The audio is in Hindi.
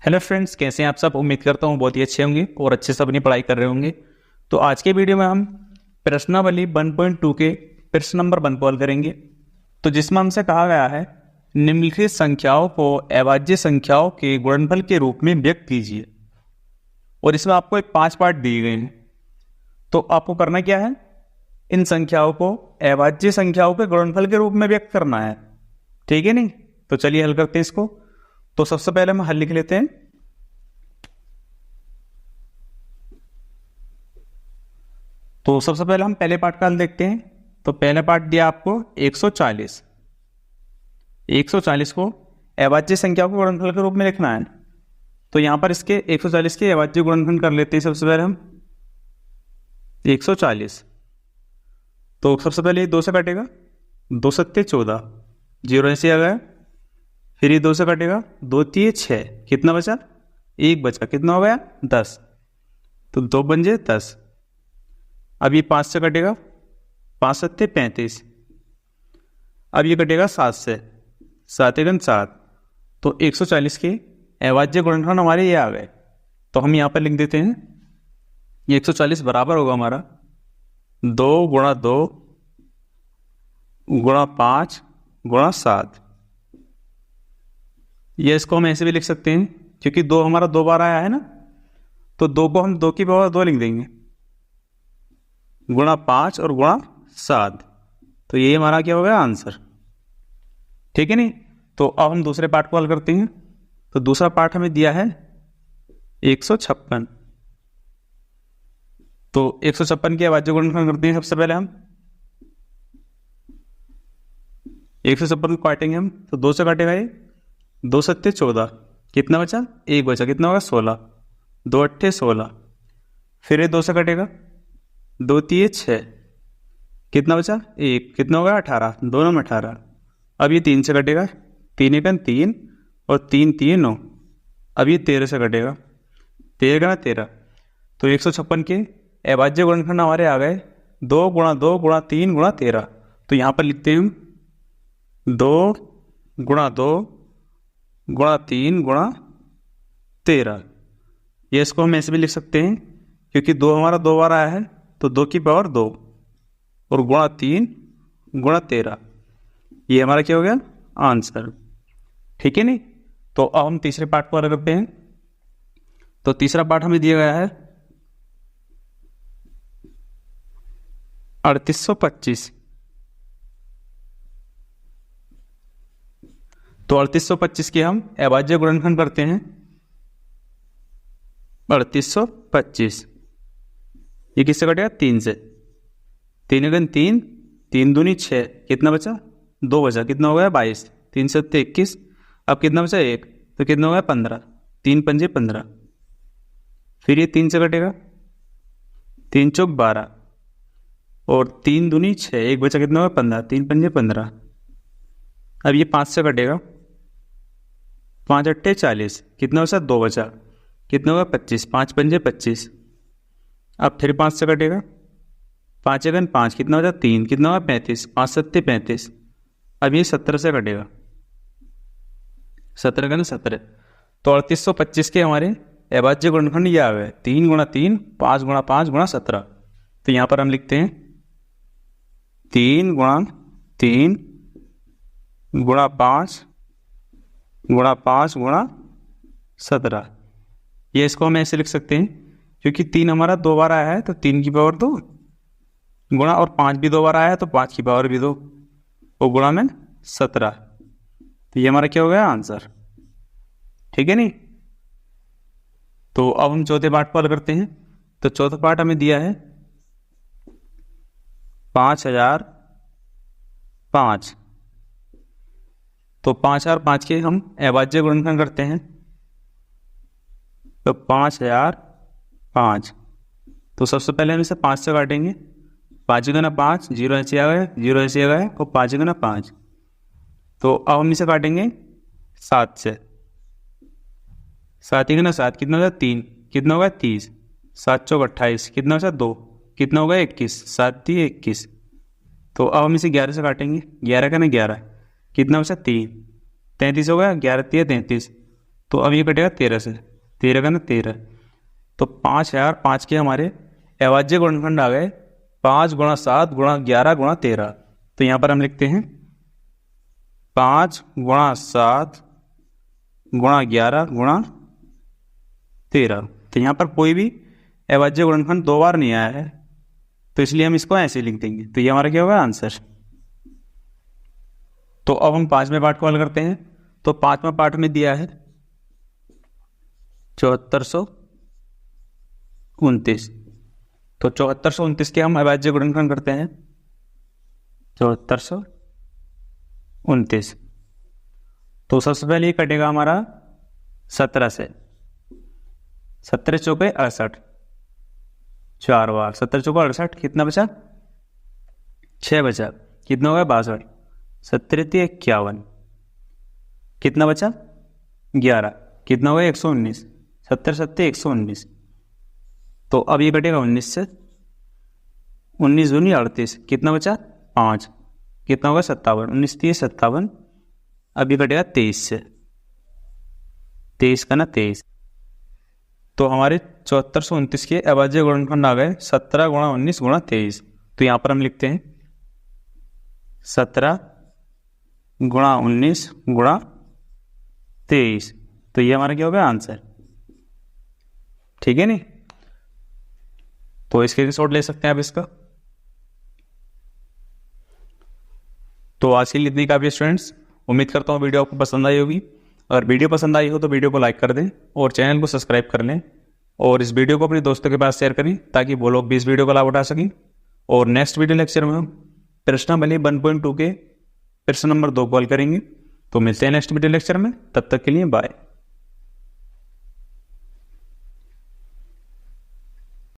हेलो फ्रेंड्स, कैसे हैं आप सब। उम्मीद करता हूँ बहुत ही अच्छे होंगे और अच्छे से अपनी पढ़ाई कर रहे होंगे। तो आज के वीडियो में हम प्रश्नावली 1.2 के प्रश्न नंबर 1 को हल करेंगे। तो जिसमें हमसे कहा गया है निम्नलिखित संख्याओं को अभाज्य संख्याओं के गुणनफल के रूप में व्यक्त कीजिए। और इसमें आपको एक 5 पार्ट दिए गए हैं। तो आपको करना क्या है, इन संख्याओं को अभाज्य संख्याओं के गुणनफल के रूप में व्यक्त करना है। ठीक है नहीं, तो चलिए हल करते हैं इसको। तो सबसे पहले हम हल लिख लेते हैं। तो सबसे पहले हम पहले पार्ट का हल देखते हैं। तो पहला पार्ट दिया आपको 140। 140 को अभाज्य संख्या को गुणनफल के रूप में लिखना है। तो यहां पर इसके 140 के अभाज्य गुणनफल कर लेते हैं। सबसे पहले हम 140, तो सबसे पहले 2 से कटेगा, 2 सत्ते 14, 0 ऐसे आ गया। फिर ये 2 से कटेगा, 2 तिये 6, कितना बचा, 1 बचा, कितना हो गया 10। तो 2 पंजे 10। अब ये 5 से कटेगा, 5 सत्ते 35। अब ये कटेगा 7 से, 7 एकम 7। तो 140 के अभाज्य गुणनफल हमारे ये आ गए। तो हम यहाँ पर लिख देते हैं, ये 140 बराबर होगा हमारा 2 गुणा 2 गुणा 5 गुणा 7। ये इसको हम ऐसे भी लिख सकते हैं, क्योंकि 2 हमारा 2 बार आया है ना, तो 2 को हम 2 की पावर 2 लिख देंगे, गुणा 5 और गुणा 7। तो ये हमारा क्या हो गया आंसर। ठीक है नहीं। तो अब हम दूसरे पार्ट को हल करते हैं। तो दूसरा पार्ट हमें दिया है 156। तो 156 के अभाज्य गुणनफल करते हैं। सबसे पहले हम 156 को काटेंगे हम। तो 2 से काटेगा ये, 2 सत्ते 14, कितना बचा, 1 बचा, कितना होगा 16, 2 अट्ठे 16। फिर ये 2 से कटेगा, 2 तिये 6, कितना बचा 1, कितना होगा 18, दोनों में 18। अब ये 3 से कटेगा, 3 एकम 3 और 3 तिये 9। अब ये 13 से कटेगा, 13 का 13। तो 156 के अभाज्य गुणनफल हमारे आ गए 2 गुणा 2 गुणा 3 गुणा 13। तो यहाँ पर लिखते हैं हम 2 गुणा 2 गुणा 3 गुणा 13। ये इसको हम ऐसे भी लिख सकते हैं, क्योंकि 2 हमारा 2 बार आया है, तो 2 की पावर 2 और गुणा 3 गुणा 13। ये हमारा क्या हो गया आंसर। ठीक है नहीं। तो अब हम तीसरे पार्ट को हल करते हैं। तो तीसरा पार्ट हमें दिया गया है 3825। तो 3825 के हम अभाज्य गुणनफल करते हैं। 3825 ये किससे कटेगा, 3 से, 3 एकम 3, 3 दूनी 6, कितना बचा 2 बचा, कितना हो गया 22, 3 सत्ते 21। अब कितना बचा 1, तो कितना हो गया 15, 3 पंजे 15। फिर ये 3 से कटेगा, 3 चौक 12 और 3 दूनी 6, 1 बचा, कितना होगा 15, 3 पंजे 15। अब ये 5 से कटेगा, 5 अट्ठे 40, कितना बचा 2 बचा, कितना होगा 25, 5 पंजे 25। अब फिर 5 से कटेगा, 5 एकम 5, कितना हो जाए 3, कितना होगा 35, 5 सत्ते 35। अब ये 17 से कटेगा, 17 का 17। तो 3825 के हमारे अभाज्य गुणनफल ये आ गए 3 गुणा 3 5 गुणा 5 गुणा 17। तो यहाँ पर हम लिखते हैं 3 गुणा 3 गुणा 5 गुणा 5 गुणा 17। ये इसको हम ऐसे लिख सकते हैं, क्योंकि 3 हमारा 2 बार आया है, तो 3 की पावर 2 गुणा, और 5 भी 2 बार आया है, तो 5 की पावर भी 2 और गुणा में 17। तो ये हमारा क्या हो गया आंसर। ठीक है नहीं। तो अब हम चौथे पार्ट को हल करते हैं। तो चौथा पार्ट हमें दिया है 5005। तो 5005 के हम अभाज्य गुणनफल करते हैं। तो 5005, तो सबसे पहले हम इसे 5 से काटेंगे, 5 गुना 5, 0 ऐसे आ गए, 0 ऐसे आ गए और 5 गुना 5। तो अब हम इसे काटेंगे 7 से, 7 गुना 7, कितना होगा 3, कितना होगा 30, 7 चौक 28, कितना होगा 2, कितना होगा 21, 7 3 21। तो अब हम इसे 11 से काटेंगे, 11 का ना 11, कितना बचा 3, 33 हो गया, 11 3 33। तो अब ये कटेगा 13 से, 13 का ना 13, तो 5 यार, 5 के हमारे अभाज्य गुणनखंड आ गए 5 गुणा 7 गुणा 11 गुणा 13। तो यहाँ पर हम लिखते हैं 5 गुणा 7 गुणा 11 गुणा 13। तो यहाँ पर कोई भी अभाज्य गुणनखंड 2 बार नहीं आया है, तो इसलिए हम इसको ऐसे लिख देंगे। तो ये हमारा क्या होगा आंसर। तो अब हम 5वें पार्ट को हल करते हैं। तो 5वां पार्ट में दिया है 7429। तो 7429 के हम अभाज्य गुणनखंड करते हैं 7429। तो सबसे पहले ये कटेगा हमारा 17 से, 17 चौके 68, 4 बार 17 चौके 68, कितना बचा 6 बचा, कितना होगा 62, 17 51, कितना बचा 11, कितना होगा 119, 70 7 119। तो अब ये कटेगा 19 से, 19 दूनी 38, कितना बचा 5, कितना होगा 57, 19 30 57। अब ये कटेगा 23 से, 23 का ना 23। तो हमारे 7429 के अभाज्य गुणनखंड आ गए 17 गुणा 19 गुणा 23। तो यहाँ पर हम लिखते हैं 17 गुणा 19 गुणा 23। तो ये हमारा क्या होगा आंसर, ठीक है नहीं। तो स्क्रीनशॉट ले सकते हैं आप इसका। तो आज के लिए इतनी काफ़ी स्टूडेंट्स, उम्मीद करता हूँ वीडियो आपको पसंद आई होगी। अगर वीडियो पसंद आई हो तो वीडियो को लाइक कर दें और चैनल को सब्सक्राइब कर लें, और इस वीडियो को अपने दोस्तों के पास शेयर करें ताकि वो लोग भी इस वीडियो का लाभ उठा सकें। और नेक्स्ट वीडियो लेक्चर में हम प्रश्नावली 1.2 के प्रश्न नंबर 2 को हल करेंगे। तो मिलते हैं नेक्स्ट वीडियो लेक्चर में, तब तक के लिए बाय।